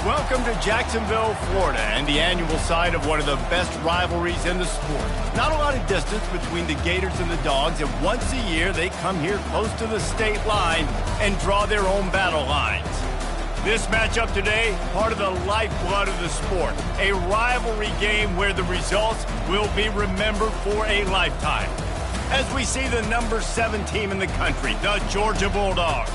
Welcome to Jacksonville, Florida, and the annual site of one of the best rivalries in the sport. Not a lot of distance between the Gators and the Dogs, and once a year they come here close to the state line and draw their own battle lines. This matchup today, part of the lifeblood of the sport, a rivalry game where the results will be remembered for a lifetime. As we see the number 7 team in the country, the Georgia Bulldogs,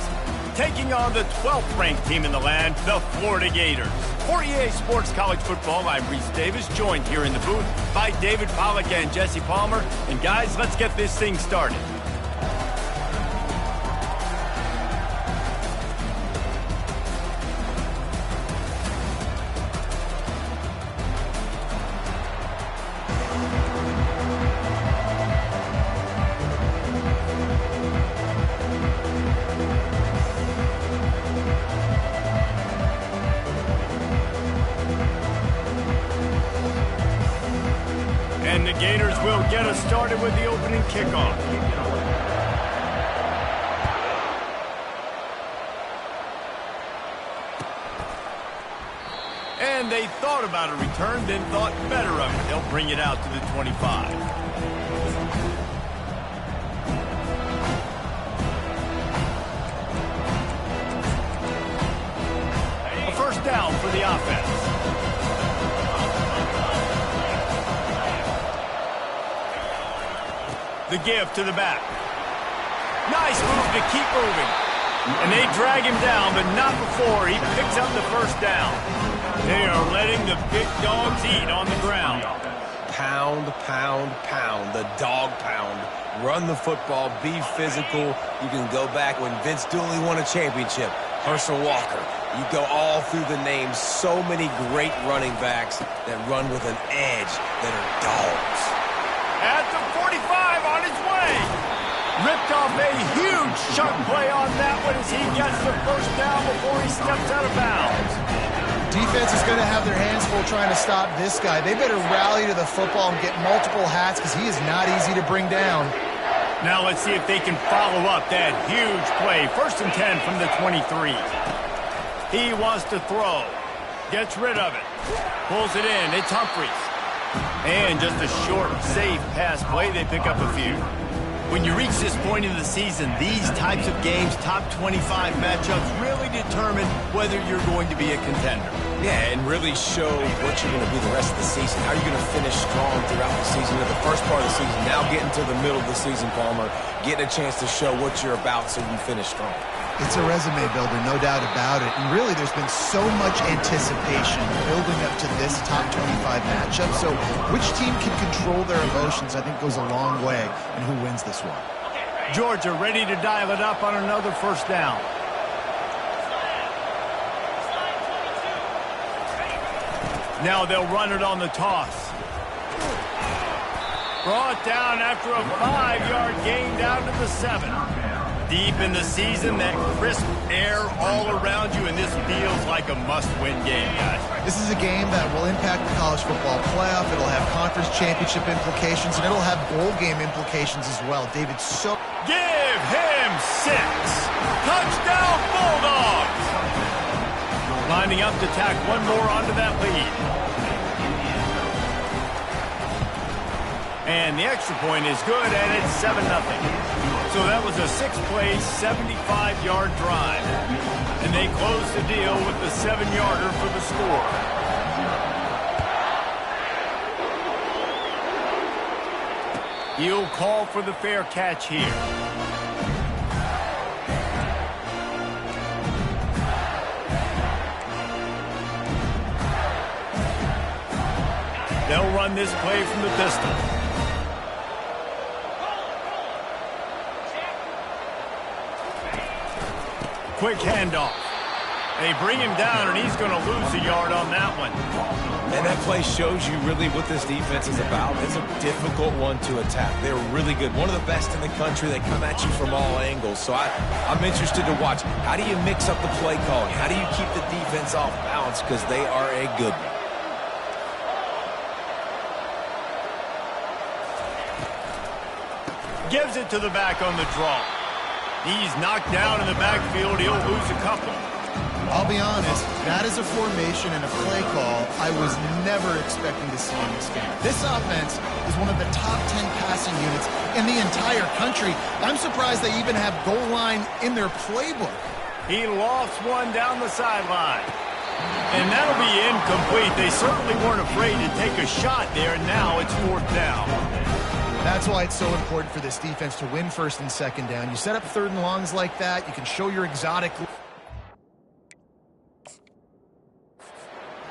taking on the 12th-ranked team in the land, the Florida Gators. For EA Sports College Football, I'm Reese Davis, joined here in the booth by David Pollack and Jesse Palmer. And guys, let's get this thing started. And the Gators will get us started with the opening kickoff. And they thought about a return, then thought better of it. They'll bring it out to the 25. A first down for the offense. The give to the back. Nice move to keep moving. And they drag him down, but not before he picks up the first down. They are letting the big dogs eat on the ground. Pound, pound, pound. The dog pound. Run the football. Be physical. You can go back when Vince Dooley won a championship. Herschel Walker. You go all through the names. So many great running backs that run with an edge that are dogs. At the 45 on his way. Ripped off a huge chunk play on that one as he gets the first down before he steps out of bounds. Defense is going to have their hands full trying to stop this guy. They better rally to the football and get multiple hats because he is not easy to bring down. Now let's see if they can follow up that huge play. 1st and 10 from the 23. He wants to throw. Gets rid of it. Pulls it in. It's Humphries. And just a short, safe pass play, they pick up a few. When you reach this point in the season, these types of games, top 25 matchups, really determine whether you're going to be a contender. Yeah, and really show what you're going to be the rest of the season. How you're going to finish strong throughout the season. In the first part of the season, now getting to the middle of the season, Palmer, getting a chance to show what you're about so you finish strong. It's a resume builder, no doubt about it. And really, there's been so much anticipation building up to this top 25 matchup. So which team can control their emotions, I think, goes a long way in who wins this one. Georgia ready to dial it up on another first down. Now they'll run it on the toss. Brought down after a 5-yard gain down to the 7. Deep in the season, that crisp air all around you, and this feels like a must-win game, guys. This is a game that will impact the college football playoff. It'll have conference championship implications, and it'll have bowl game implications as well. David, so... Give him 6. Touchdown, Bulldogs! Lining up to tack one more onto that lead. And the extra point is good, and it's 7-0. So that was a 6-play, 75-yard drive. And they close the deal with the 7-yarder for the score. He'll call for the fair catch here. They'll run this play from the pistol. Quick handoff. They bring him down, and he's going to lose a yard on that one. And that play shows you really what this defense is about. It's a difficult one to attack. They're really good. One of the best in the country. They come at you from all angles. So I'm interested to watch. How do you mix up the play calling? How do you keep the defense off balance? Because they are a good one. Gives it to the back on the draw. He's knocked down in the backfield. He'll lose a couple. I'll be honest, that is a formation and a play call I was never expecting to see in this game. This offense is one of the top 10 passing units in the entire country. I'm surprised they even have goal line in their playbook. He lofts one down the sideline. And that'll be incomplete. They certainly weren't afraid to take a shot there, and now it's 4th down. That's why it's so important for this defense to win 1st and 2nd down. You set up 3rd and longs like that, you can show your exotic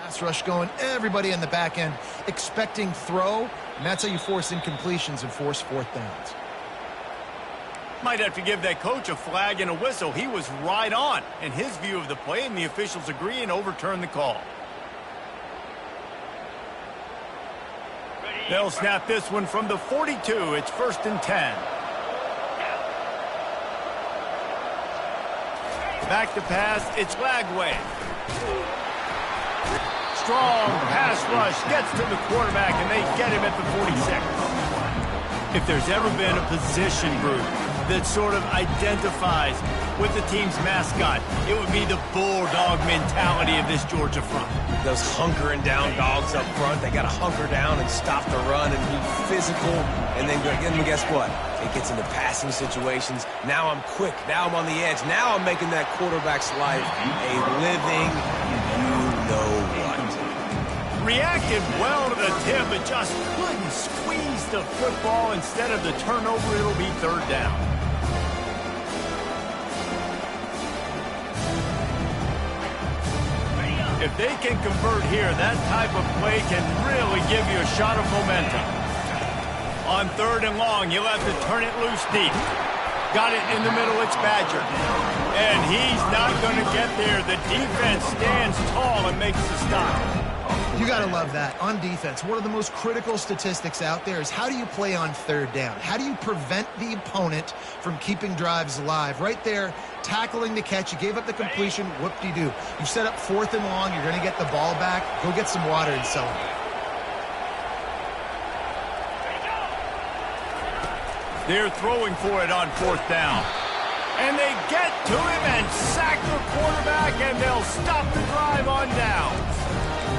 pass rush going, everybody in the back end expecting throw, and that's how you force incompletions and force 4th downs. Might have to give that coach a flag and a whistle. He was right on in his view of the play, and the officials agree and overturn the call. They'll snap this one from the 42. It's 1st and 10. Back to pass. It's Lagway. Strong pass rush gets to the quarterback, and they get him at the 46. If there's ever been a position group that sort of identifies with the team's mascot, it would be the bulldog mentality of this Georgia front. Those hunkering down dogs up front, they got to hunker down and stop the run and be physical. And then guess what? It gets into passing situations. Now I'm quick. Now I'm on the edge. Now I'm making that quarterback's life a living you-know-what. Reacted well to the tip, but just couldn't squeeze the football. Instead of the turnover, it'll be 3rd down. If they can convert here, that type of play can really give you a shot of momentum. On 3rd and long, you'll have to turn it loose deep. Got it in the middle, it's Badger. And he's not going to get there. The defense stands tall and makes the stop. You got to love that. On defense, one of the most critical statistics out there is how do you play on 3rd down? How do you prevent the opponent from keeping drives alive? Right there, tackling the catch. You gave up the completion. Whoop-de-doo. You set up 4th and long. You're going to get the ball back. Go get some water and celebrate. They're throwing for it on 4th down. And they get to him and sack the quarterback, and they'll stop the drive on downs.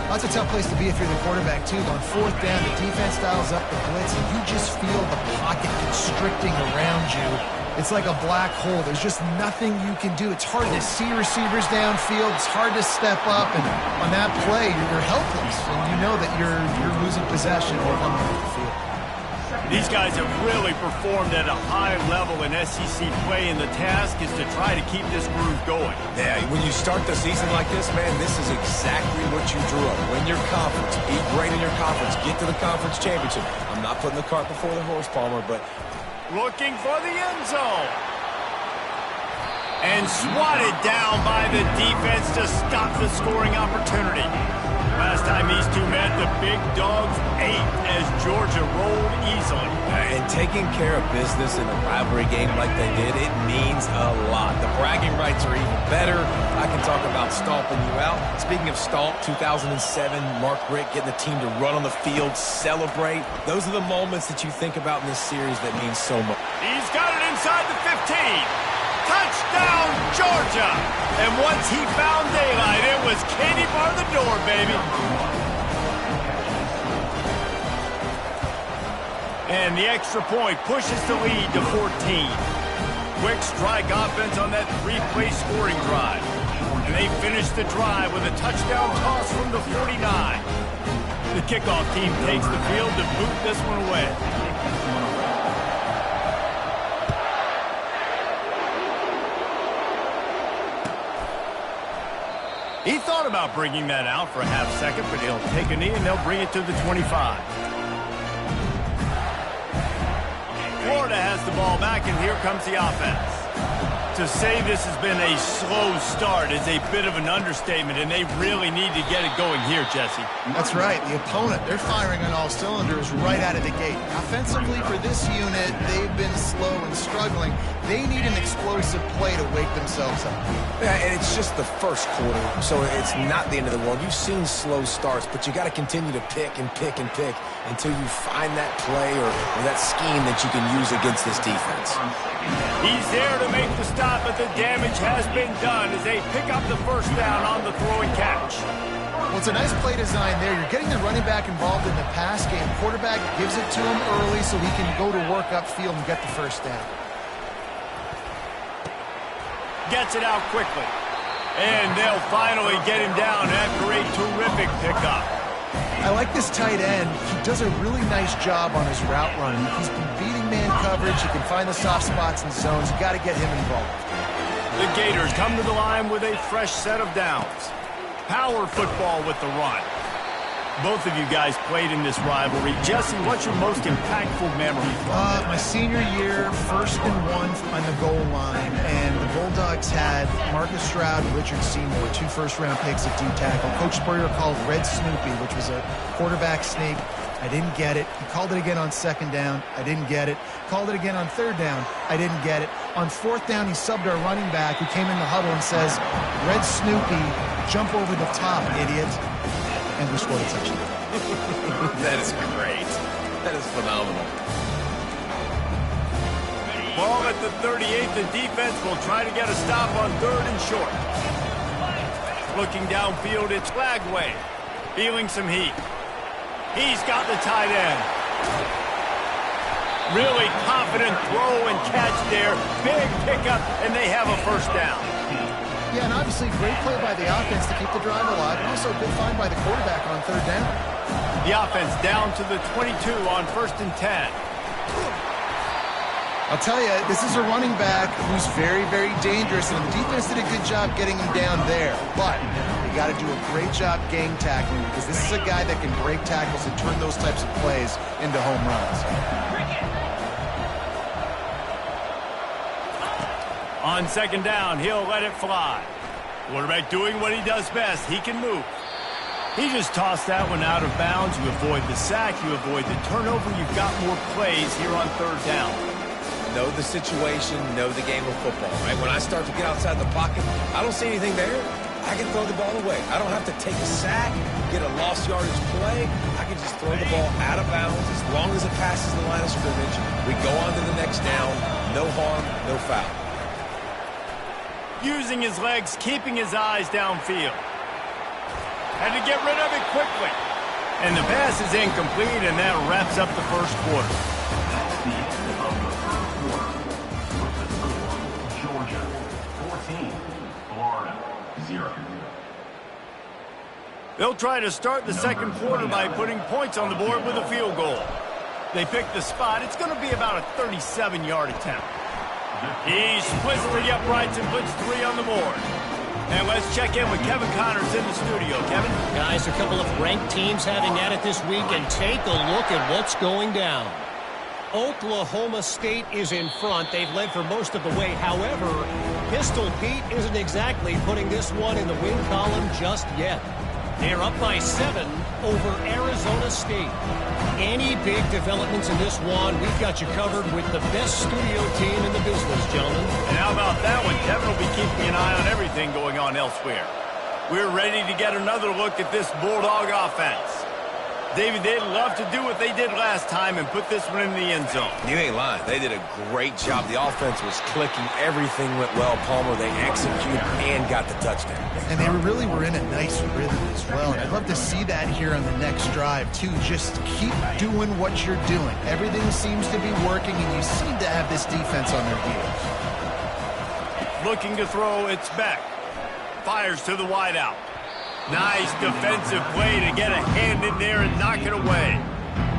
That's a tough place to be if you're the quarterback, too. On 4th down, the defense dials up the blitz, and you just feel the pocket constricting around you. It's like a black hole. There's just nothing you can do. It's hard to see receivers downfield. It's hard to step up, and on that play, you're helpless, and you know that you're losing possession or coming off the field. These guys have really performed at a high level in SEC play, and the task is to try to keep this groove going. Yeah, when you start the season like this, man, this is exactly what you drew up. Win your conference, be great in your conference, get to the conference championship. I'm not putting the cart before the horse, Palmer, but... Looking for the end zone. And swatted down by the defense to stop the scoring opportunity. Last time these two met, the big dogs ate as Georgia rolled easily. And taking care of business in a rivalry game like they did, it means a lot. The bragging rights are even better. I can talk about stomping you out. Speaking of stomp, 2007, Mark Richt getting the team to run on the field, celebrate. Those are the moments that you think about in this series that mean so much. He's got it inside the 15. Touchdown, Georgia! And once he found daylight, it was Katie bar the door, baby. And the extra point pushes the lead to 14. Quick strike offense on that 3-play scoring drive. And they finish the drive with a touchdown toss from the 49. The kickoff team takes the field to boot this one away. He thought about bringing that out for a half second, but he'll take a knee and they'll bring it to the 25. Florida has the ball back, and here comes the offense. To say this has been a slow start is a bit of an understatement, and they really need to get it going here, Jesse. That's right. The opponent, they're firing on all cylinders right out of the gate. Offensively, for this unit, they've been slow and struggling. they need an explosive play to wake themselves up. Yeah, and it's just the first quarter, so it's not the end of the world. You've seen slow starts, but you got to continue to pick and pick and pick until you find that play or that scheme that you can use against this defense. He's there to make the stop, but the damage has been done as they pick up the first down on the throw and catch. Well, it's a nice play design there. You're getting the running back involved in the pass game. Quarterback gives it to him early so he can go to work upfield and get the first down. Gets it out quickly. And they'll finally get him down after a terrific pickup. I like this tight end. He does a really nice job on his route running. He's been beating man coverage. He can find the soft spots and zones. You got to get him involved. The Gators come to the line with a fresh set of downs. Power football with the run. Both of you guys played in this rivalry. Jesse, what's your most impactful memory? My senior year, 1st and 1 on the goal line, and the Bulldogs had Marcus Stroud and Richard Seymour, 2 first-round picks at D-tackle. Coach Spurrier called Red Snoopy, which was a quarterback sneak. I didn't get it. He called it again on 2nd down. I didn't get it. Called it again on 3rd down. I didn't get it. On 4th down, he subbed our running back, who came in the huddle and says, Red Snoopy, jump over the top, idiot. And we scored a touchdown. That is great. That is phenomenal. Ball at the 38. The defense will try to get a stop on 3rd and short. Looking downfield, it's Lagway. Feeling some heat. He's got the tight end. Really confident throw and catch there. Big pickup, and they have a first down. Yeah, and obviously great play by the offense to keep the drive alive, and also a good find by the quarterback on 3rd down. The offense down to the 22 on 1st and 10. I'll tell you, this is a running back who's very, very dangerous, and the defense did a good job getting him down there. But you got to do a great job gang tackling, because this is a guy that can break tackles and turn those types of plays into home runs. On 2nd down, he'll let it fly. Quarterback doing what he does best. He can move. He just tossed that one out of bounds. You avoid the sack. You avoid the turnover. You've got more plays here on 3rd down. Know the situation, know the game of football, right? When I start to get outside the pocket, I don't see anything there. I can throw the ball away. I don't have to take a sack, get a lost yardage play. I can just throw the ball out of bounds as long as it passes the line of scrimmage. We go on to the next down. No harm, no foul. Using his legs, keeping his eyes downfield. Had to get rid of it quickly. And the pass is incomplete, and that wraps up the first quarter. That's the end of the first quarter. With the score, Georgia 14, Florida 0. They'll try to start the second quarter by putting points on the board with a field goal. They pick the spot. It's going to be about a 37-yard attempt. He splits to the uprights and puts 3 on the board. And let's check in with Kevin Connors in the studio. Kevin? Guys, a couple of ranked teams having at it this week, and take a look at what's going down. Oklahoma State is in front. They've led for most of the way. However, Pistol Pete isn't exactly putting this one in the win column just yet. They're up by 7 over Arizona State. Any big developments in this one, we've got you covered with the best studio team in the business, gentlemen. And how about that one? Kevin will be keeping an eye on everything going on elsewhere. We're ready to get another look at this Bulldog offense. David, they'd love to do what they did last time and put this one in the end zone. You ain't lying. They did a great job. The offense was clicking. Everything went well, Palmer. They executed and got the touchdown. And they really were in a nice rhythm as well. And I'd love to see that here on the next drive, too. Just keep doing what you're doing. Everything seems to be working, and you seem to have this defense on their heels. Looking to throw, it's Beck. Fires to the wideout. Nice defensive play to get a hand in there and knock it away.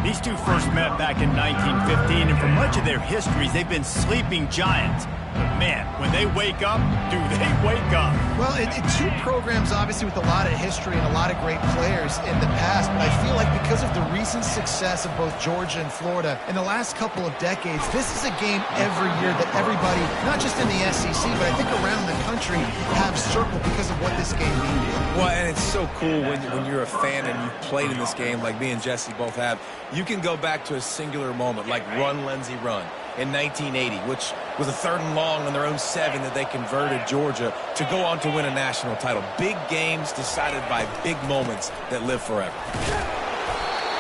These two first met back in 1915, and for much of their histories, they've been sleeping giants. But man, when they wake up, do they wake up? Well, two programs, obviously, with a lot of history and a lot of great players in the past, but I feel like because of the recent success of both Georgia and Florida in the last couple of decades, this is a game every year that everybody, not just in the SEC, but I think around the country, have circled because of what this game means. Well, and it's so cool when you're a fan and you've played in this game like me and Jesse both have. You can go back to a singular moment, like run, Lindsey, run. in 1980, which was a 3rd and long on their own 7 that they converted Georgia to go on to win a national title. Big games decided by big moments that live forever.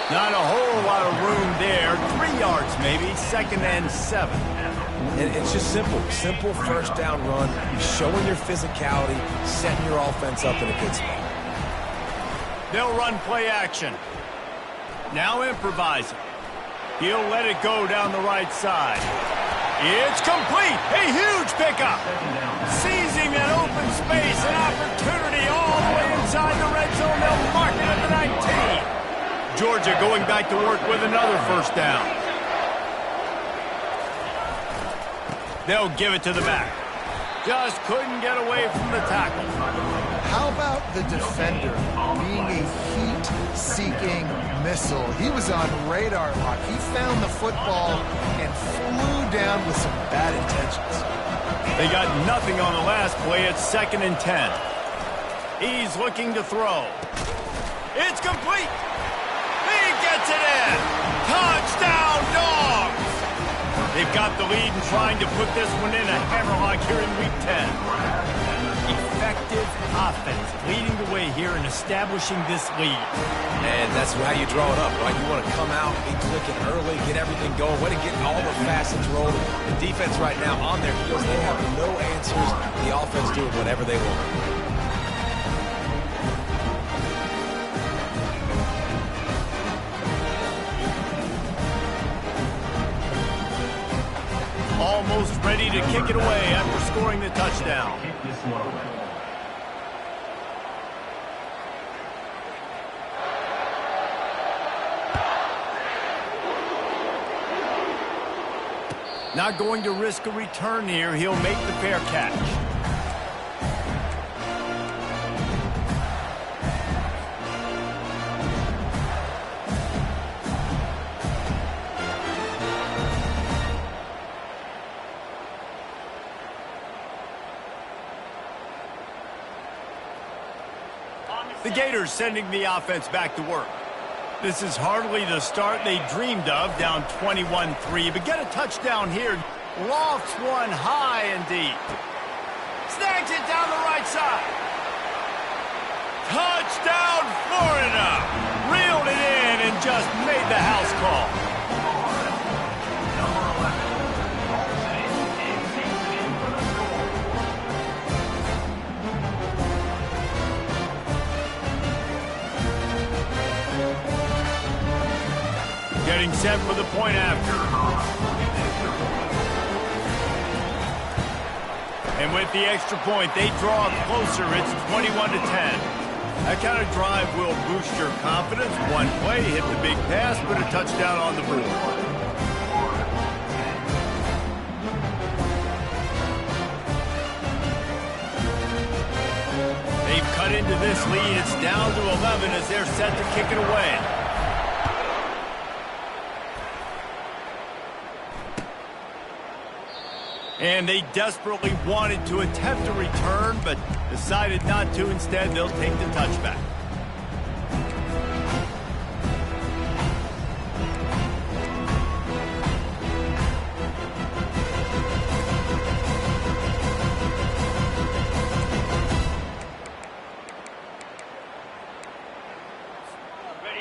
Not a whole lot of room there. 3 yards maybe, 2nd and 7. And it's just simple. Simple first down run, showing your physicality, setting your offense up in a good spot. They'll run play action. Now improvising. He'll let it go down the right side. It's complete. A huge pickup. Seizing an open space, an opportunity all the way inside the red zone. They'll mark it at the 19. Georgia going back to work with another first down. They'll give it to the back. Just couldn't get away from the tackle. How about the defender being a heat-seeking missile? He was on radar lock. He found the football and flew down with some bad intentions. They got nothing on the last play. It's 2nd and 10. He's looking to throw. It's complete. He gets it in. Touchdown, Dogs! They've got the lead and trying to put this one in a hammerlock here in Week 10. Effective offense leading the way here and establishing this lead. And that's how you draw it up, right? You want to come out, be clicking early, get everything going, way to get all the facets rolling. The defense right now on their heels, they have no answers. The offense doing whatever they want. Almost ready to kick it away after scoring the touchdown. Kick this one away. Not going to risk a return here. He'll make the fair catch. The Gators sending the offense back to work. This is hardly the start they dreamed of, down 21-3, but get a touchdown here. Lofts one high and deep. Snags it down the right side. Touchdown, Florida! Reeled it in and just made the house call. Number 11, Paulson is in for the score. Getting set for the point after. And with the extra point, they draw closer. It's 21-10. That kind of drive will boost your confidence. One play, hit the big pass, put a touchdown on the board. They've cut into this lead. It's down to 11 as they're set to kick it away. And they desperately wanted to attempt a return, but decided not to. Instead, they'll take the touchback.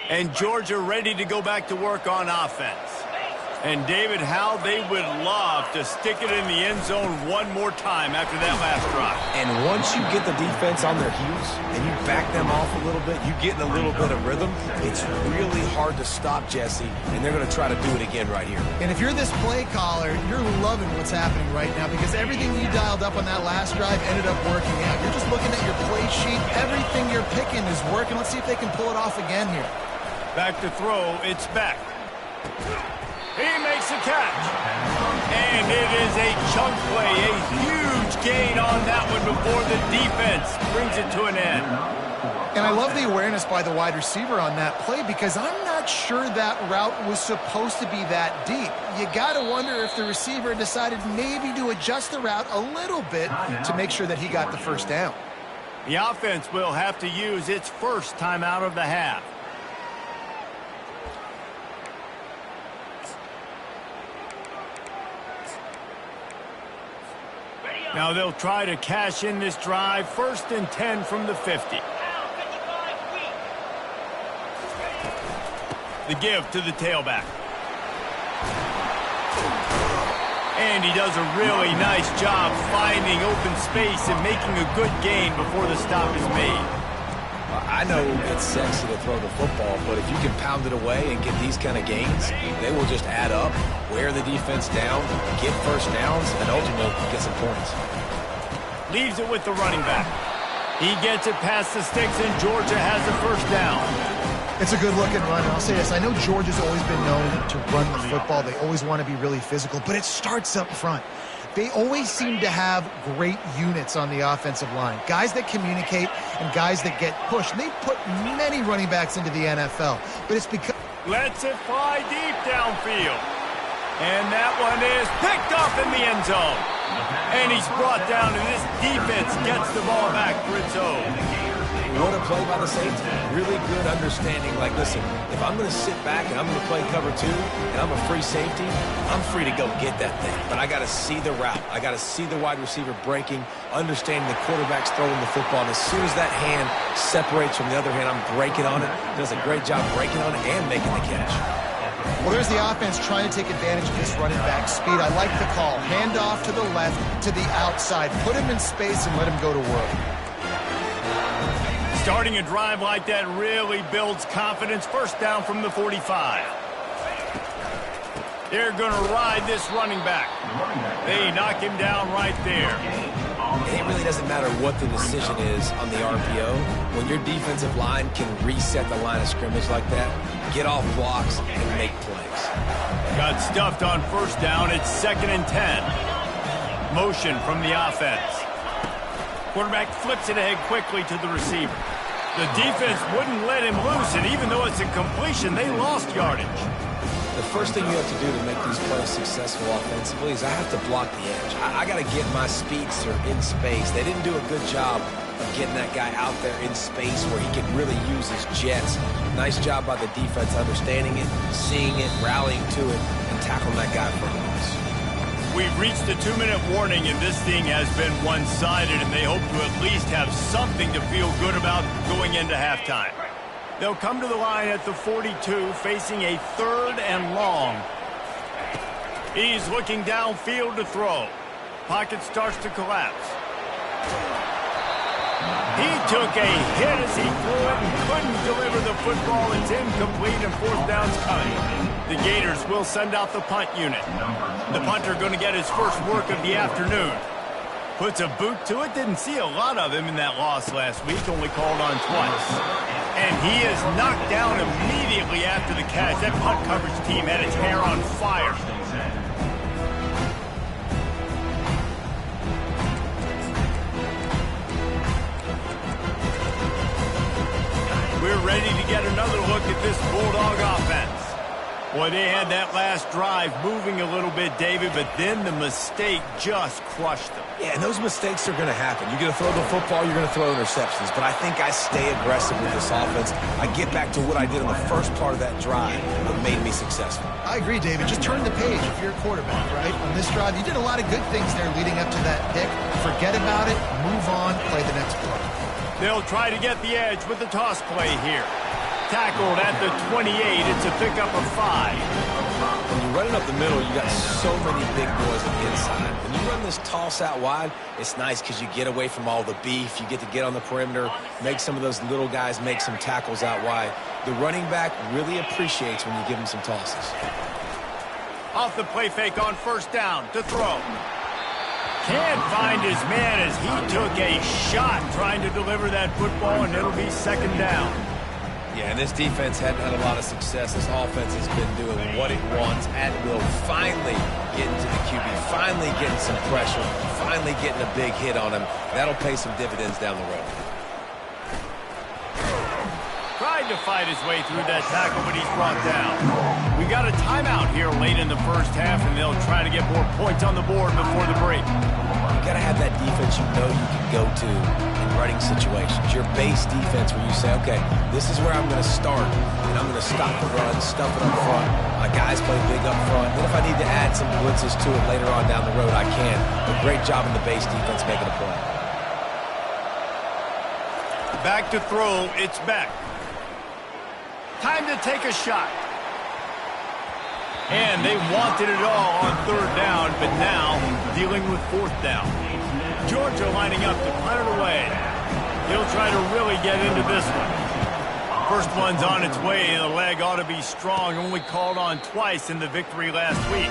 And Georgia ready to go back to work on offense. And David, how they would love to stick it in the end zone one more time after that last drive. And once you get the defense on their heels and you back them off a little bit, you get in a little bit of rhythm, it's really hard to stop, Jesse, and they're going to try to do it again right here. And if you're this play caller, you're loving what's happening right now because everything you dialed up on that last drive ended up working out. You're just looking at your play sheet. Everything you're picking is working. Let's see if they can pull it off again here. Back to throw, it's back. He makes a catch. And it is a chunk play, a huge gain on that one before the defense brings it to an end. And I love the awareness by the wide receiver on that play because I'm not sure that route was supposed to be that deep. You got to wonder if the receiver decided maybe to adjust the route a little bit to make sure that he got the first down. The offense will have to use its first timeout of the half. Now they'll try to cash in this drive. 1st and 10 from the 50. The give to the tailback. And he does a really nice job finding open space and making a good gain before the stop is made. I know it's sexy to throw the football, but if you can pound it away and get these kind of gains, they will just add up, wear the defense down, get first downs, and ultimately get some points. Leaves it with the running back. He gets it past the sticks, and Georgia has a 1st down. It's a good-looking run, and I'll say this. I know Georgia's always been known to run the football. They always want to be really physical, but it starts up front. They always seem to have great units on the offensive line, guys that communicate and guys that get pushed. And they put many running backs into the NFL, but it's because... Lets it fly deep downfield. And that one is picked off in the end zone. And he's brought down, and this defense gets the ball back for its own. What a play by the safety. Really good understanding. Like, listen, if I'm going to sit back and I'm going to play cover 2 and I'm a free safety, I'm free to go get that thing. But I got to see the route. I got to see the wide receiver breaking, understanding the quarterback's throwing the football. And as soon as that hand separates from the other hand, I'm breaking on it. Does a great job breaking on it and making the catch. Well, there's the offense trying to take advantage of this running back speed. I like the call. Hand off to the left, to the outside. Put him in space and let him go to work. Starting a drive like that really builds confidence. 1st down from the 45. They're going to ride this running back. They knock him down right there. It really doesn't matter what the decision is on the RPO. When your defensive line can reset the line of scrimmage like that, get off blocks and make plays. Got stuffed on 1st down. It's 2nd and 10. Motion from the offense. Quarterback flips it ahead quickly to the receiver. The defense wouldn't let him loose, and even though it's a completion, they lost yardage. The first thing you have to do to make these plays successful offensively is I have to block the edge. I got to get my speedster in space. They didn't do a good job of getting that guy out there in space where he could really use his jets. Nice job by the defense understanding it, seeing it, rallying to it, and tackling that guy for a loss. We've reached the 2-minute warning, and this thing has been one-sided, and they hope to at least have something to feel good about going into halftime. They'll come to the line at the 42, facing a 3rd and long. He's looking downfield to throw. Pocket starts to collapse. He took a hit as he threw it and couldn't deliver the football. It's incomplete, and 4th down's coming. The Gators will send out the punt unit. The punter going to get his first work of the afternoon. Puts a boot to it. Didn't see a lot of him in that loss last week. Only called on twice. And he is knocked down immediately after the catch. That punt coverage team had its hair on fire. We're ready to get another look at this Bulldog offense. Boy, they had that last drive moving a little bit, David, but then the mistake just crushed them. Yeah, and those mistakes are going to happen. You're going to throw the football, you're going to throw interceptions, but I think I stay aggressive with this offense. I get back to what I did in the first part of that drive that made me successful. I agree, David. Just turn the page if you're a quarterback, right? On this drive, you did a lot of good things there leading up to that pick. Forget about it, move on, play the next play. They'll try to get the edge with the toss play here. Tackled at the 28. It's a pickup of 5. When you're running up the middle, you got so many big boys on the inside. When you run this toss out wide, it's nice because you get away from all the beef. You get to get on the perimeter, make some of those little guys make some tackles out wide. The running back really appreciates when you give him some tosses. Off the play fake on 1st down to throw. Can't find his man as he took a shot trying to deliver that football, and it'll be 2nd down. Yeah, and this defense hadn't had a lot of success. This offense has been doing what it wants at will. Finally getting to the QB, finally getting some pressure, finally getting a big hit on him. That'll pay some dividends down the road. Tried trying to fight his way through that tackle, but he's brought down. We got a timeout here late in the first half, and they'll try to get more points on the board before the break. You got to have that defense you know you can go to in running situations. Your base defense where you say, okay, this is where I'm going to start, and I'm going to stop the run, stuff it up front. My guys play big up front. Then if I need to add some blitzes to it later on down the road, I can. But great job in the base defense making a play. Back to throw, it's Beck. Time to take a shot. And they wanted it all on third down, but now dealing with fourth down. Georgia lining up to punt it away. He'll try to really get into this one. First one's on its way, and the leg ought to be strong. Only called on twice in the victory last week.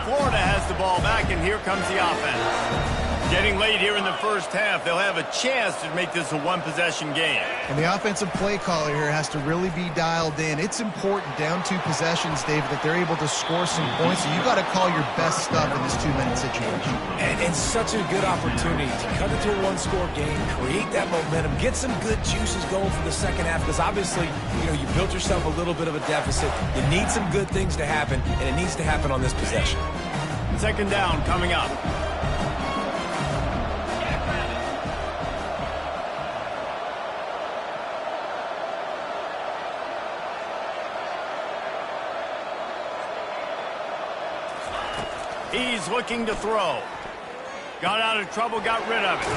Florida has the ball back, and here comes the offense. Getting late here in the first half, they'll have a chance to make this a one-possession game. And the offensive play caller here has to really be dialed in. It's important, down 2 possessions, David, that they're able to score some points. So you got to call your best stuff in this 2-minute situation. And it's such a good opportunity to cut into a one-score game, create that momentum, get some good juices going for the second half, because obviously, you built yourself a little bit of a deficit. You need some good things to happen, and it needs to happen on this possession. Second down coming up. He's looking to throw. Got out of trouble, got rid of it.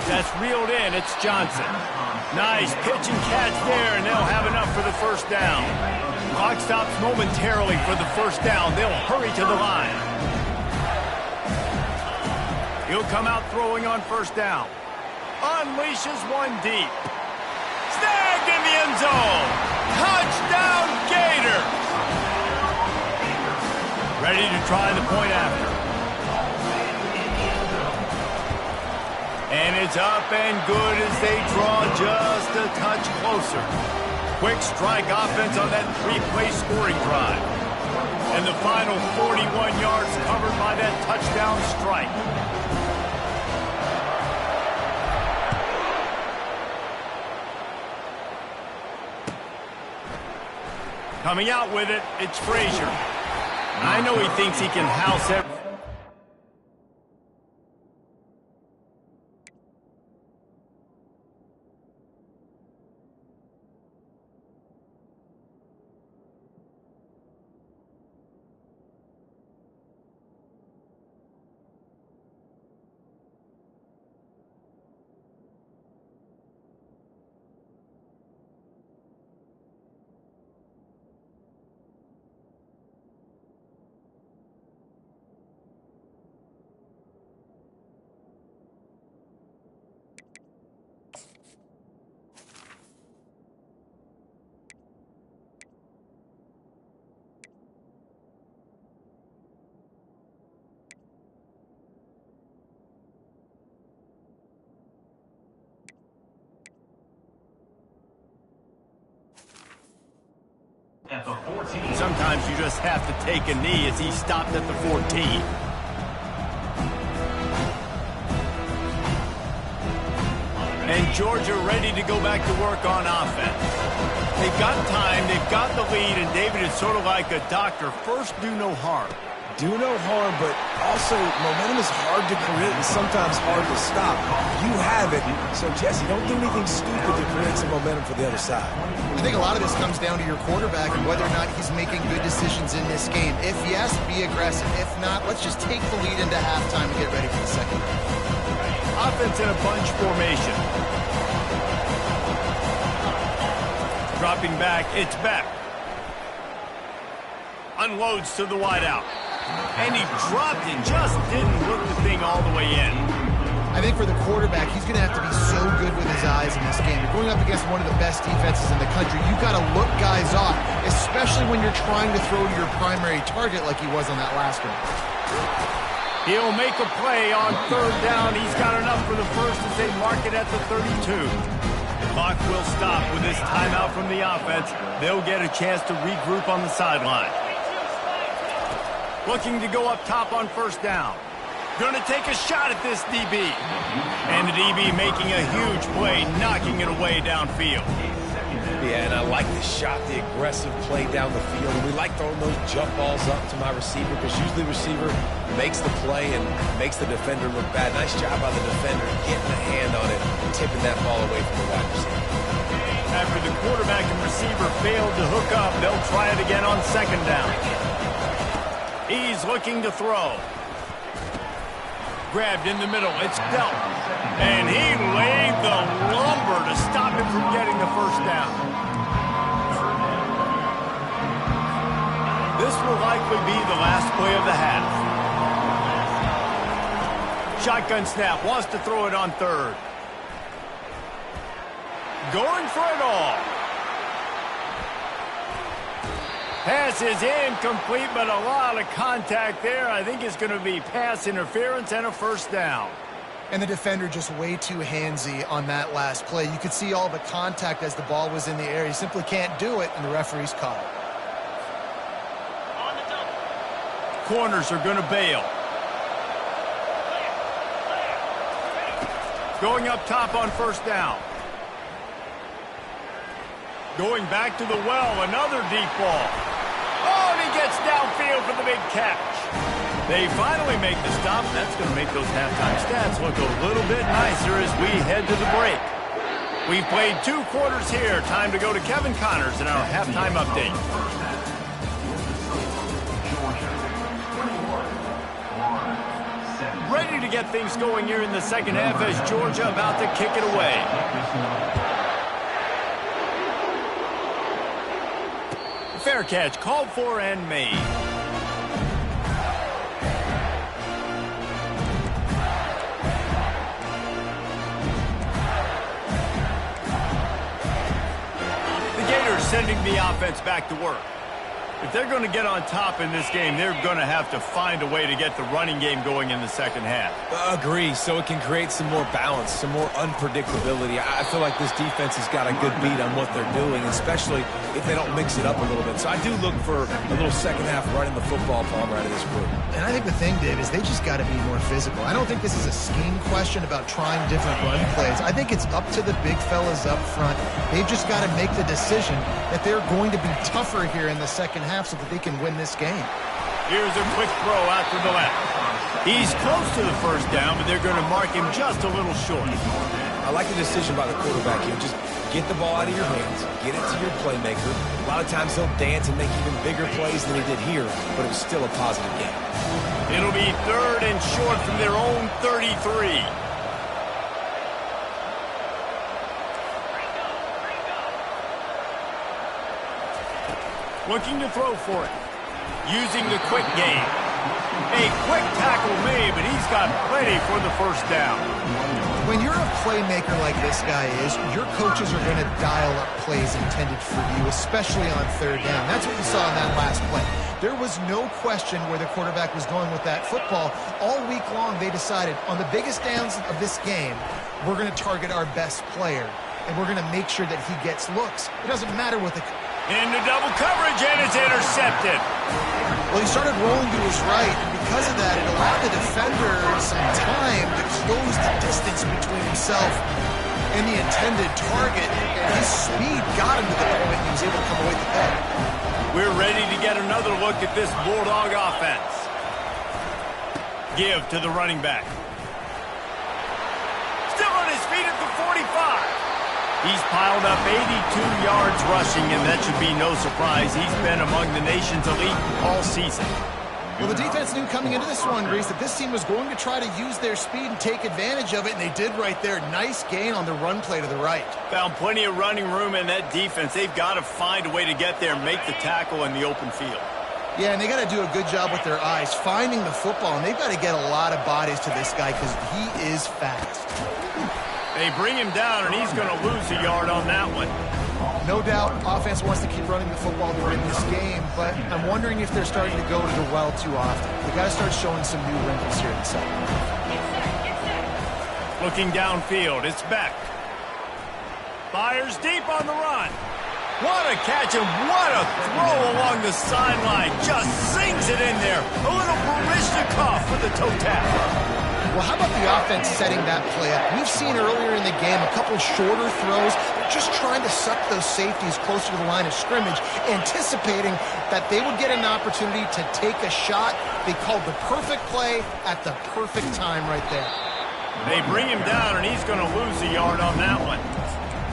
That's reeled in. It's Johnson. Nice pitch and catch there, and they'll have enough for the first down. Clock stops momentarily for the first down. They'll hurry to the line. He'll come out throwing on first down. Unleashes one deep. Snagged in the end zone. Touchdown, Gators. Ready to try the point after. And it's up and good as they draw just a touch closer. Quick strike offense on that 3-play scoring drive. And the final 41 yards covered by that touchdown strike. Coming out with it, it's Frazier. I know he thinks he can house everything. At the 14. Sometimes you just have to take a knee as he stopped at the 14. And Georgia ready to go back to work on offense. They've got time, they've got the lead, and David is sort of like a doctor. First, do no harm. Do no harm, but also momentum is hard to create and sometimes hard to stop. You have it, so Jesse, don't do anything stupid to create some momentum for the other side. I think a lot of this comes down to your quarterback and whether or not he's making good decisions in this game. If yes, be aggressive. If not, let's just take the lead into halftime and get ready for the second. Offense in a bunch formation. Dropping back, it's Beck. Unloads to the wideout. And he dropped it, just didn't look the thing all the way in. I think for the quarterback, he's going to have to be so good with his eyes in this game. You're going up against one of the best defenses in the country. You've got to look guys off, especially when you're trying to throw to your primary target like he was on that last one. He'll make a play on third down. He's got enough for the first as they mark it at the 32. The clock will stop with this timeout from the offense. They'll get a chance to regroup on the sideline. Looking to go up top on first down. Gonna take a shot at this DB. And the DB making a huge play, knocking it away downfield. Yeah, and I like the shot, the aggressive play down the field. And we like throwing those jump balls up to my receiver because usually the receiver makes the play and makes the defender look bad. Nice job by the defender getting a hand on it and tipping that ball away from the wide receiver. After the quarterback and receiver failed to hook up, they'll try it again on second down. He's looking to throw. Grabbed in the middle. It's dealt. And he laid the lumber to stop him from getting the first down. This will likely be the last play of the half. Shotgun snap. Wants to throw it on third. Going for it all. Pass is incomplete, but a lot of contact there. I think it's going to be pass interference and a first down. And the defender just way too handsy on that last play. You could see all the contact as the ball was in the air. He simply can't do it, and the referee's called. Corners are going to bail. Going up top on first down. Going back to the well, another deep ball. Oh, and he gets downfield for the big catch. They finally make the stop. That's going to make those halftime stats look a little bit nicer as we head to the break. We've played 2 quarters here. Time to go to Kevin Connors in our halftime update. Ready to get things going here in the second half as Georgia about to kick it away. Fair catch called for and made. The Gators sending the offense back to work. If they're going to get on top in this game, they're going to have to find a way to get the running game going in the second half. Agree, so it can create some more balance, some more unpredictability. I feel like this defense has got a good beat on what they're doing, especially if they don't mix it up a little bit. So I do look for a little second half running the football ball right of this group. And I think the thing, Dave, is they just got to be more physical. I don't think this is a scheme question about trying different run plays. I think it's up to the big fellas up front. They've just got to make the decision that they're going to be tougher here in the second half so that they can win this game. Here's a quick throw out to the left. He's close to the first down, but they're going to mark him just a little short. I like the decision by the quarterback here. Just get the ball out of your hands, get it to your playmaker. A lot of times he'll dance and make even bigger plays than he did here, but it was still a positive game. It'll be third and short from their own 33. Looking to throw for it. Using the quick game. A quick tackle made, but he's got plenty for the first down. When you're a playmaker like this guy is, your coaches are going to dial up plays intended for you, especially on third down. That's what you saw in that last play. There was no question where the quarterback was going with that football. All week long, they decided on the biggest downs of this game, we're going to target our best player, and we're going to make sure that he gets looks. It doesn't matter what the... Into double coverage, and it's intercepted. Well, he started rolling to his right, and because of that, it allowed the defender some time to close the distance between himself and the intended target, and his speed got him to the point he was able to come away with the pick. We're ready to get another look at this Bulldog offense. Give to the running back. Still on his feet at the 45. He's piled up 82 yards rushing, and that should be no surprise. He's been among the nation's elite all season. Well, the defense knew coming into this one, Reese, that this team was going to try to use their speed and take advantage of it, and they did right there. Nice gain on the run play to the right. Found plenty of running room in that defense. They've got to find a way to get there and make the tackle in the open field. Yeah, and they got to do a good job with their eyes, finding the football, and they've got to get a lot of bodies to this guy because he is fast. They bring him down, and he's going to lose a yard on that one. No doubt, offense wants to keep running the football to win this game, but I'm wondering if they're starting to go to the well too often. They've got to start showing some new wrinkles here in the second. Looking downfield, it's Beck. Fires deep on the run. What a catch and what a throw along the sideline. Just sinks Fires it in there. A little Baryshnikov for the toe tap. Well, how about the offense setting that play up? We've seen earlier in the game a couple shorter throws. They're just trying to suck those safeties closer to the line of scrimmage, anticipating that they would get an opportunity to take a shot. They called the perfect play at the perfect time right there. They bring him down, and he's going to lose a yard on that one.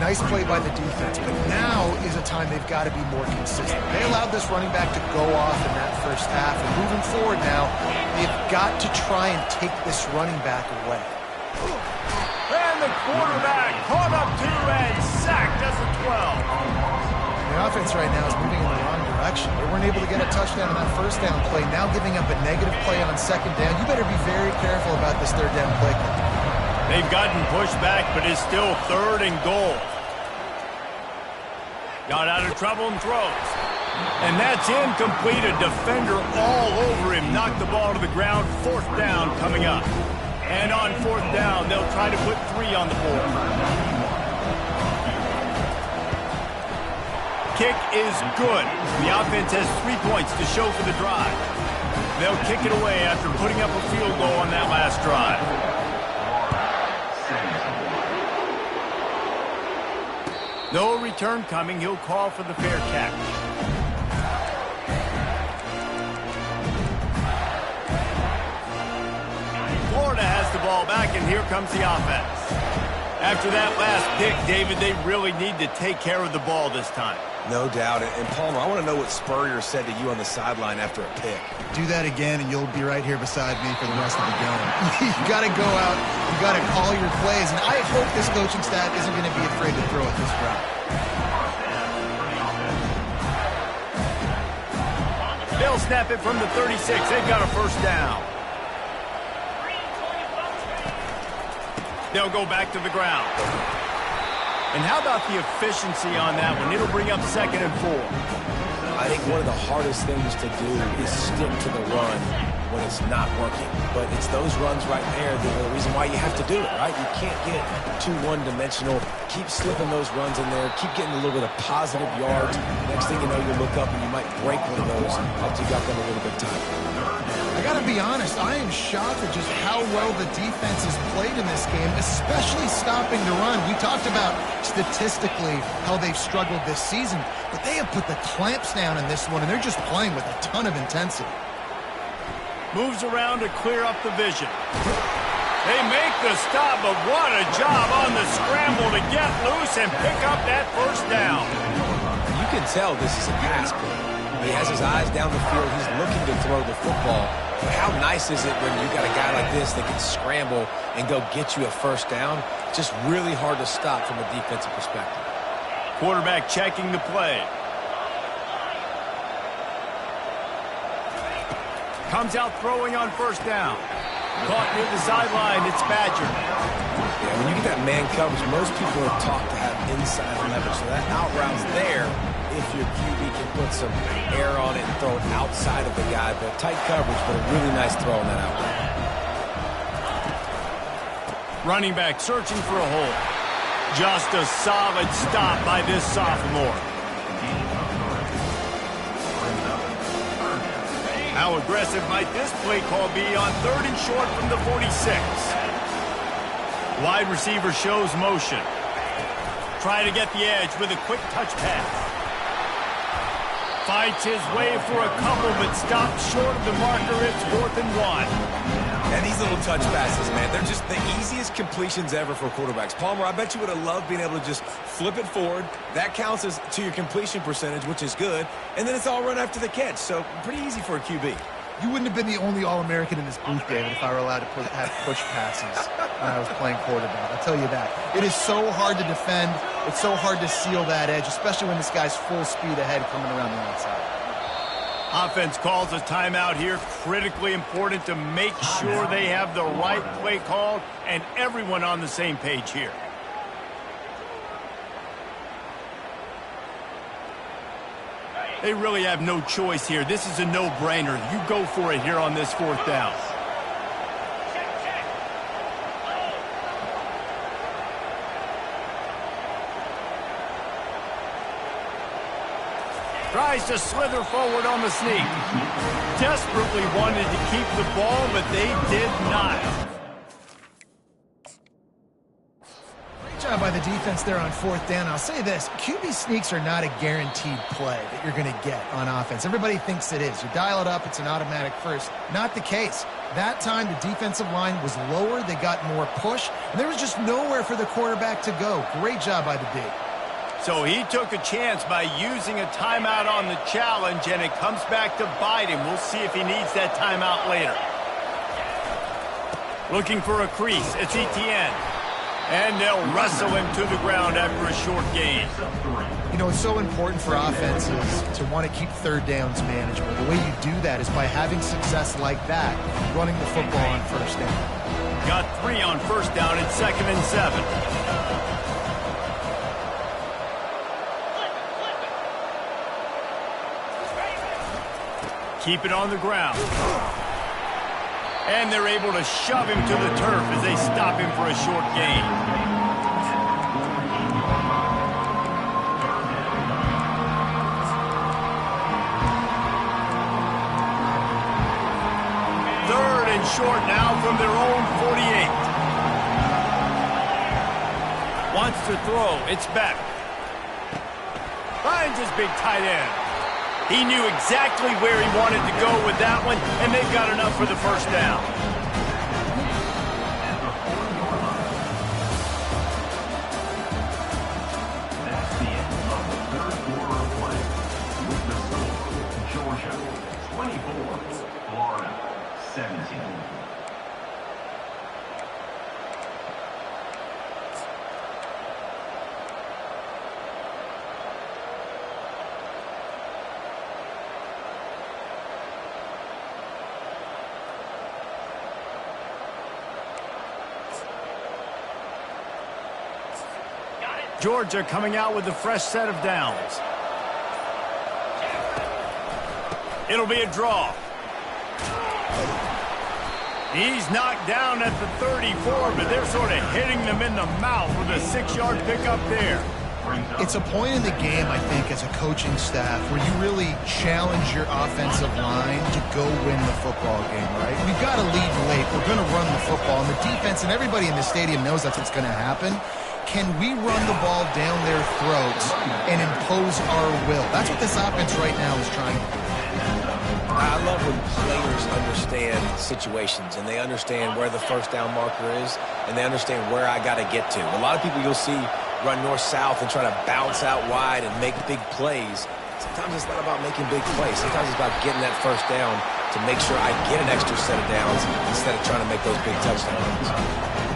Nice play by the defense, but now is a time they've got to be more consistent. They allowed this running back to go off in that first half, and moving forward now, they've got to try and take this running back away. And the quarterback caught up to and sacked as a 12. The offense right now is moving in the wrong direction. They weren't able to get a touchdown on that first down play, now giving up a negative play on second down. You better be very careful about this third down play. They've gotten pushed back, but it's still 3rd and goal. Got out of trouble and throws. And that's incomplete. A defender all over him. Knocked the ball to the ground. 4th down coming up. And on 4th down, they'll try to put 3 on the board. Kick is good. The offense has 3 points to show for the drive. They'll kick it away after putting up a field goal on that last drive. No return coming. He'll call for the fair catch. Florida has the ball back, and here comes the offense. After that last pick, David, they really need to take care of the ball this time. No doubt. And Palmer, I want to know what Spurrier said to you on the sideline after a pick. Do that again, and you'll be right here beside me for the rest of the game. You got to go out. You got to call your plays, and I hope this coaching staff isn't going to be afraid to throw it this route. They'll snap it from the 36. They've got a first down. They'll go back to the ground. And how about the efficiency on that one? It'll bring up 2nd and 4. I think one of the hardest things to do is stick to the run when it's not working. But it's those runs right there that are the reason why you have to do it, right? You can't get too one-dimensional. Keep slipping those runs in there. Keep getting a little bit of positive yards. Next thing you know, you look up and you might break one of those after you got them a little bit tight. I got to be honest, I am shocked at just how well the defense has played in this game, especially stopping the run. We talked about statistically how they've struggled this season, but they have put the clamps down in this one, and they're just playing with a ton of intensity. Moves around to clear up the vision. They make the stop, but what a job on the scramble to get loose and pick up that first down. You can tell this is a pass play. He has his eyes down the field. He's looking to throw the football. But how nice is it when you got a guy like this that can scramble and go get you a first down? It's just really hard to stop from a defensive perspective. Quarterback checking the play. Comes out throwing on first down. Caught near the sideline. It's Badger. Yeah, when you get that man coverage, most people are taught to have inside leverage. So that out route's there if your QB can put some air on it and throw it outside of the guy. But tight coverage, but a really nice throw on that out route. Running back searching for a hole. Just a solid stop by this sophomore. How aggressive might this play call be on 3rd and short from the 46? Wide receiver shows motion. Try to get the edge with a quick touch pass. Fights his way for a couple, but stops short of the marker. It's 4th and 1. And these little touch passes, man, they're just the easiest completions ever for quarterbacks. Palmer, I bet you would have loved being able to just flip it forward. That counts as to your completion percentage, which is good. And then it's all run after the catch. So pretty easy for a QB. You wouldn't have been the only All-American in this booth, David, if I were allowed to have push passes when I was playing quarterback. I'll tell you that. It is so hard to defend. It's so hard to seal that edge, especially when this guy's full speed ahead coming around the outside. Offense calls a timeout here. Critically important to make sure they have the right play called and everyone on the same page here. They really have no choice here. This is a no-brainer. You go for it here on this 4th down. Tries to slither forward on the sneak. Desperately wanted to keep the ball, but they did not. Great job by the defense there on fourth down. I'll say this, QB sneaks are not a guaranteed play that you're going to get on offense. Everybody thinks it is. You dial it up, it's an automatic first. Not the case. That time, the defensive line was lower. They got more push, and there was just nowhere for the quarterback to go. Great job by the D. So he took a chance by using a timeout on the challenge, and it comes back to bite him. We'll see if he needs that timeout later. Looking for a crease. It's Etienne. And they'll wrestle him to the ground after a short gain. You know, it's so important for offenses to want to keep third downs manageable. The way you do that is by having success like that, running the football on first down. Got 3 on first down at 2nd and 7. Keep it on the ground. And they're able to shove him to the turf as they stop him for a short gain. Third and short now from their own 48. Wants to throw. It's Beck. Finds his big tight end. He knew exactly where he wanted to go with that one, and they've got enough for the first down. That's the end of the third quarter of play. With the score, Georgia 24, Florida 17. Georgia coming out with a fresh set of downs. It'll be a draw. He's knocked down at the 34, but they're sort of hitting them in the mouth with a 6-yard pickup there. It's a point in the game, I think, as a coaching staff where you really challenge your offensive line to go win the football game, right? We've got to lead late. We're going to run the football, and the defense and everybody in the stadium knows that's what's going to happen. Can we run the ball down their throats and impose our will? That's what this offense right now is trying to do. I love when players understand situations and they understand where the first down marker is and they understand where I got to get to. A lot of people you'll see run north-south and try to bounce out wide and make big plays. Sometimes it's not about making big plays. Sometimes it's about getting that first down to make sure I get an extra set of downs instead of trying to make those big touchdowns.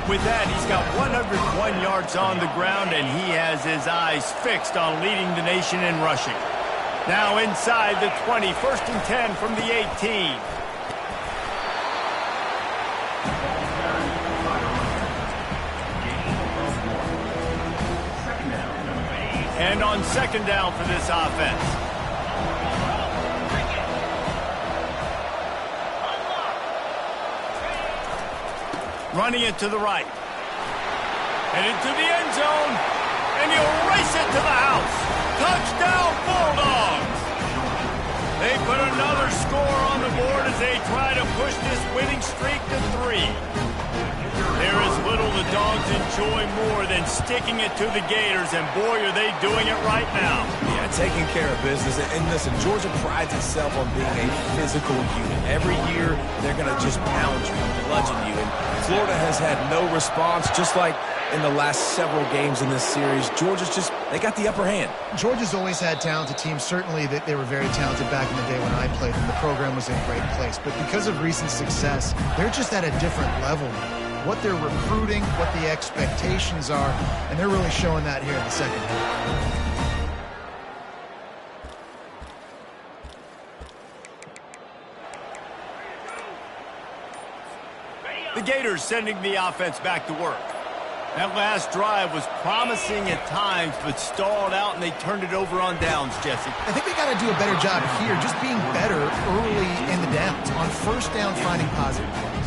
With that, he's got 101 yards on the ground, and he has his eyes fixed on leading the nation in rushing. Now inside the 20, 1st and 10 from the 18. And on 2nd down for this offense. Running it to the right. And into the end zone. And he'll race it to the house. Touchdown, Bulldogs! They put another score on the board as they try to push this winning streak to 3. There is little the Dogs enjoy more than sticking it to the Gators, and boy, are they doing it right now. Yeah, taking care of business. And listen, Georgia prides itself on being a physical unit. Every year, they're going to just pound you, bludgeon you. And Florida has had no response, just like in the last several games in this series. Georgia's just, they got the upper hand. Georgia's always had talented teams. Certainly they were very talented back in the day when I played them. The program was in a great place. But because of recent success, they're just at a different level now. What they're recruiting, what the expectations are, and they're really showing that here in the second half. The Gators sending the offense back to work. That last drive was promising at times, but stalled out, and they turned it over on downs, Jesse. I think they got to do a better job here, just being better early in the downs. On first down, finding positive plays.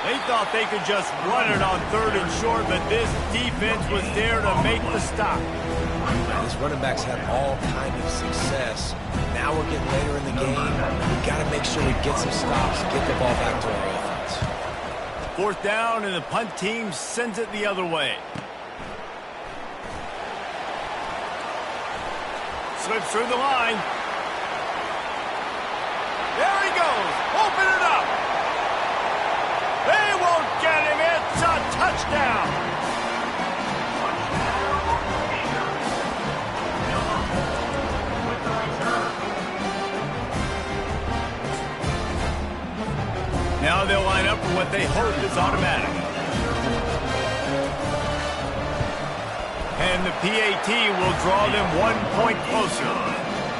They thought they could just run it on 3rd and short, but this defense was there to make the stop. These running backs have all kind of success. Now we're getting later in the game. We've got to make sure we get some stops, get the ball back to our offense. 4th down, and the punt team sends it the other way. Slips through the line. There he goes. Open it up. They won't get him. It's a touchdown. Now they'll line up for what they hope is automatic. And the PAT will draw them 1 point closer.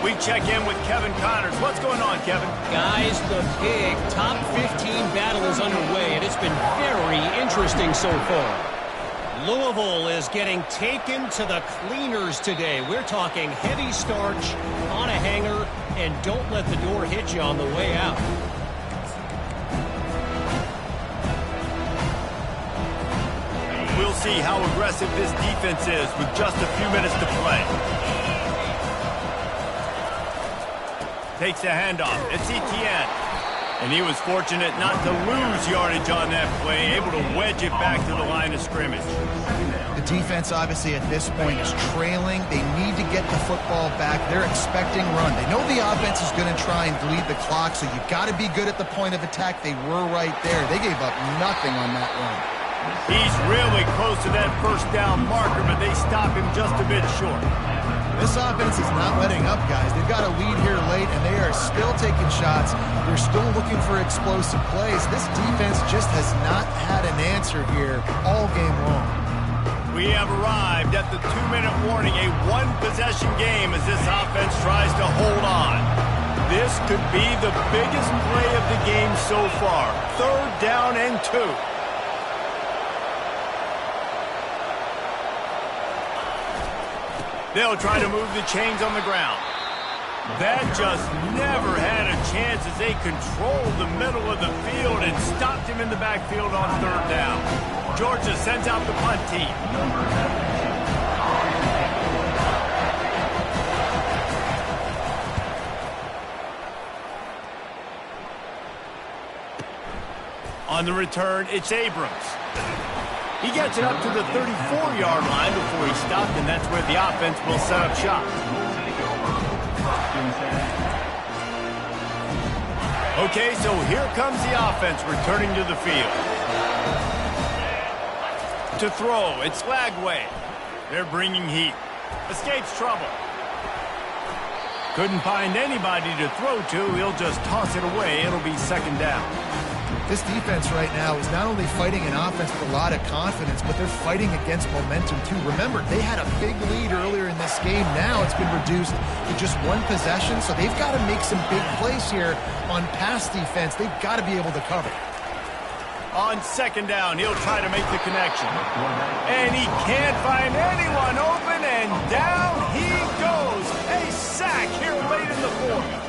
We check in with Kevin Connors. What's going on, Kevin? Guys, the big top 15 battle is underway, and it's been very interesting so far. Louisville is getting taken to the cleaners today. We're talking heavy starch on a hanger, and don't let the door hit you on the way out. We'll see how aggressive this defense is with just a few minutes to play. Takes a handoff. It's Etienne. And he was fortunate not to lose yardage on that play, able to wedge it back to the line of scrimmage. The defense, obviously, at this point is trailing. They need to get the football back. They're expecting run. They know the offense is going to try and bleed the clock, so you've got to be good at the point of attack. They were right there. They gave up nothing on that run. He's really close to that 1st down marker, but they stop him just a bit short. This offense is not letting up, guys. They've got a lead here late, and they are still taking shots. They're still looking for explosive plays. This defense just has not had an answer here all game long. We have arrived at the 2-minute warning, a 1-possession game as this offense tries to hold on. This could be the biggest play of the game so far. 3rd down and 2. They'll try to move the chains on the ground. That just never had a chance as they controlled the middle of the field and stopped him in the backfield on 3rd down. Georgia sends out the punt team. On the return, it's Abrams. He gets it up to the 34-yard line before he stopped, and that's where the offense will set up shop. Okay, so here comes the offense returning to the field. To throw, it's Lagway. They're bringing heat. Escapes trouble. Couldn't find anybody to throw to. He'll just toss it away. It'll be 2nd down. This defense right now is not only fighting an offense with a lot of confidence, but they're fighting against momentum too. Remember, they had a big lead earlier in this game. Now it's been reduced to just 1 possession, so they've got to make some big plays here on pass defense. They've got to be able to cover. On 2nd down, he'll try to make the connection. And he can't find anyone open, and down he goes. A sack here late in the 4th.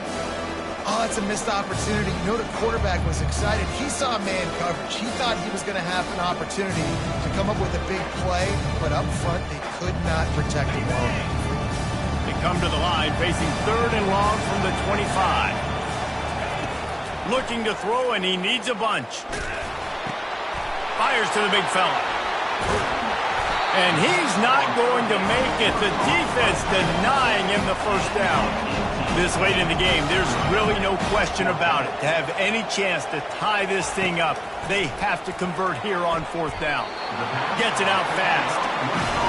Oh, it's a missed opportunity. You know the quarterback was excited. He saw man coverage. He thought he was going to have an opportunity to come up with a big play, but up front they could not protect him well enough. They come to the line facing 3rd and long from the 25. Looking to throw, and he needs a bunch. Fires to the big fella. And he's not going to make it. The defense denying him the 1st down. This late in the game, there's really no question about it. To have any chance to tie this thing up, they have to convert here on 4th down. Gets it out fast.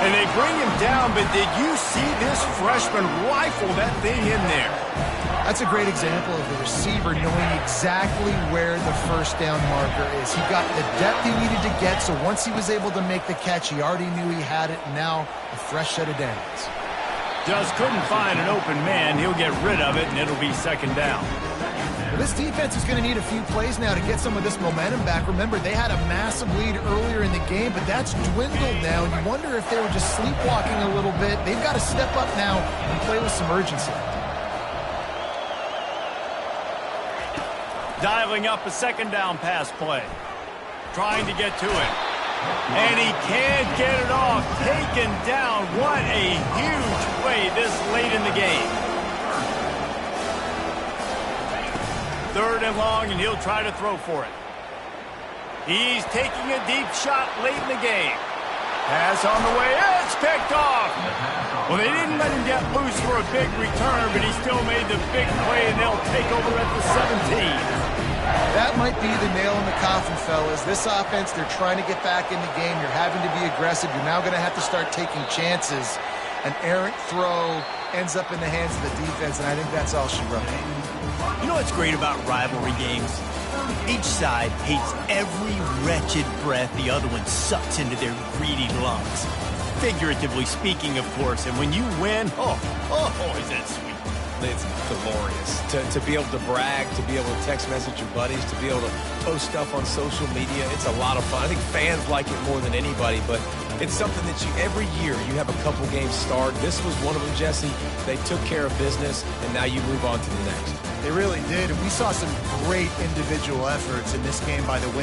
And they bring him down, but did you see this freshman rifle that thing in there? That's a great example of the receiver knowing exactly where the 1st down marker is. He got the depth he needed to get, so once he was able to make the catch, he already knew he had it, and now a fresh set of downs. Just couldn't find an open man. He'll get rid of it, and it'll be 2nd down. Well, this defense is going to need a few plays now to get some of this momentum back. Remember, they had a massive lead earlier in the game, but that's dwindled now. You wonder if they were just sleepwalking a little bit. They've got to step up now and play with some urgency. Dialing up a 2nd down pass play. trying to get to him. And he can't get it off. Taken down. What a huge play this late in the game. 3rd and long, and he'll try to throw for it. He's taking a deep shot late in the game. Pass on the way. It's picked off. Well, they didn't let him get loose for a big return, but he still made the big play, and they'll take over at the 17. That might be the nail in the coffin, fellas. This offense, they're trying to get back in the game. You're having to be aggressive. You're now going to have to start taking chances. An errant throw ends up in the hands of the defense, and I think that's all she wrote. You know what's great about rivalry games? Each side hates every wretched breath the other one sucks into their greedy lungs. Figuratively speaking, of course, and when you win, oh, is that sweet. It's glorious to be able to brag, to be able to text message your buddies, to be able to post stuff on social media. It's a lot of fun. I think fans like it more than anybody, but it's something that every year you have a couple games start. This was one of them, Jesse. They took care of business, and now you move on to the next. They really did, and we saw some great individual efforts in this game by the winning